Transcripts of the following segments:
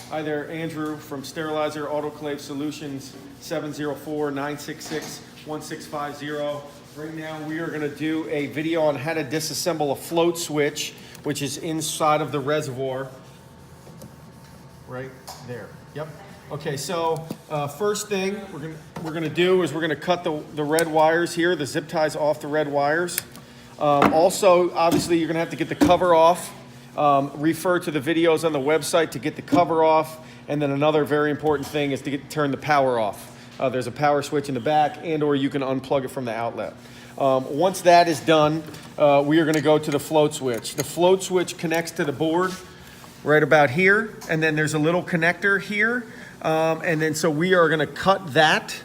Hi there, Andrew from Sterilizer Autoclave Solutions, 704-966-1650. Right now we are going to do a video on how to disassemble a float switch, which is inside of the reservoir. Right there. Yep. Okay, so first thing we're gonna do is we're gonna cut the red wires here, the zip ties off the red wires. Also, obviously, you're gonna have to get the cover off. Refer to the videos on the website to get the cover off. And then another very important thing is to turn the power off. There's a power switch in the back, or you can unplug it from the outlet. Once that is done, we are gonna go to the float switch. The float switch connects to the board right about here, and then there's a little connector here. And then so we are gonna cut that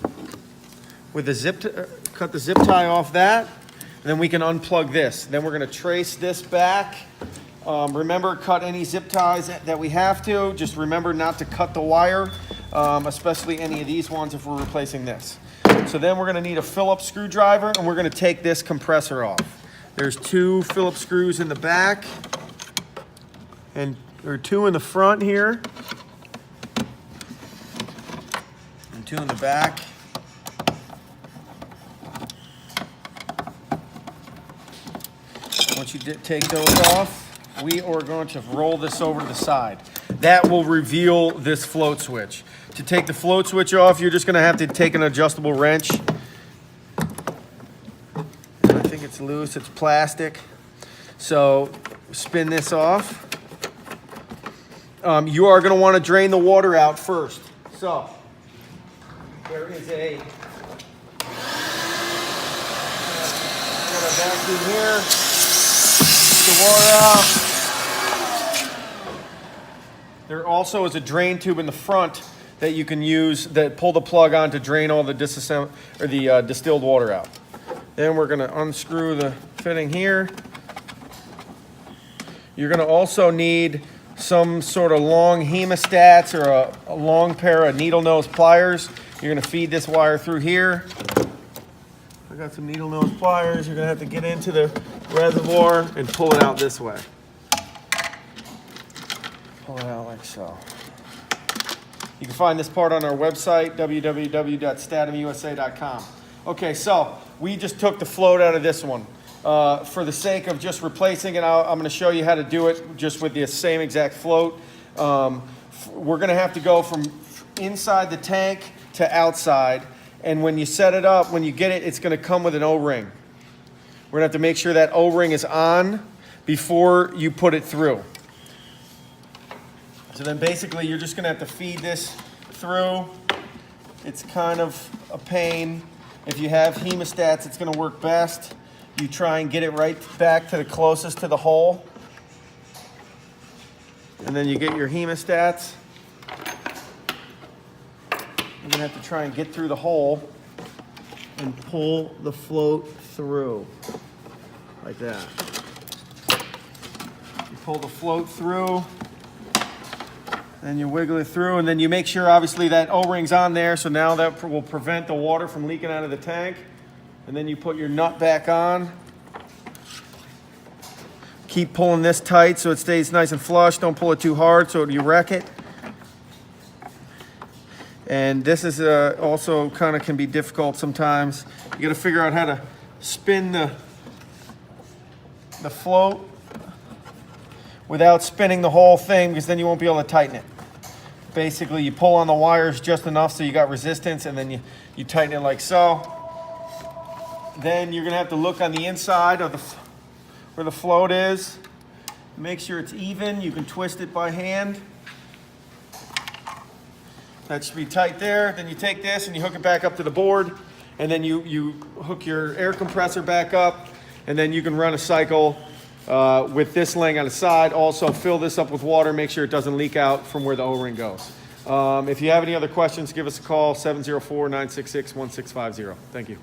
with the cut the zip tie off that, and then we can unplug this. Then we're gonna trace this back. Remember, cut any zip ties that we have to. Just remember not to cut the wire, especially any of these ones if we're replacing this. So then we're gonna need a phillips screwdriver, and we're gonna take this compressor off. There's 2 phillips screws in the back, and there are 2 in the front here, and 2 in the back. Once you take those off, we are going to roll this over to the side. That will reveal this float switch. To take the float switch off, you're just going to have to take an adjustable wrench. I think it's loose, it's plastic. So spin this off. You are going to want to drain the water out first. So there is a vacuum here. Get the water out. There also is a drain tube in the front that you can use that pull the plug on to drain all the distilled water out. Then we're going to unscrew the fitting here. You're going to also need some sort of long hemostats or a long pair of needle nose pliers. You're going to feed this wire through here. I got some needle nose pliers. You're going to have to get into the reservoir and pull it out this way. Pull it out like so. You can find this part on our website, www.statimusa.com. Okay, so we just took the float out of this one. For the sake of just replacing it, I'm going to show you how to do it just with the same exact float. We're going to have to go from inside the tank to outside. And when you set it up, when you get it, it's going to come with an O-ring. We're going to have to make sure that O-ring is on before you put it through. So then basically you're just going to have to feed this through. It's kind of a pain. If you have hemostats, it's going to work best. You try and get it right back to the closest to the hole. And then you get your hemostats. You're going to have to try and get through the hole and pull the float through like that. You pull the float through, then you wiggle it through, and then you make sure obviously that O-ring's on there, so now that will prevent the water from leaking out of the tank. And then you put your nut back on. Keep pulling this tight so it stays nice and flush. Don't pull it too hard so you wreck it. And this is also kind of can be difficult sometimes. You got to figure out how to spin the float without spinning the whole thing, because then you won't be able to tighten it. Basically, you pull on the wires just enough so you got resistance, and then you tighten it like so. Then you're going to have to look on the inside of where the float is. Make sure it's even. You can twist it by hand. That should be tight there. Then you take this and you hook it back up to the board, and then you hook your air compressor back up, and then you can run a cycle with this laying on the side. Also fill this up with water, make sure it doesn't leak out from where the O-ring goes. If you have any other questions, give us a call, 704-966-1650. Thank you.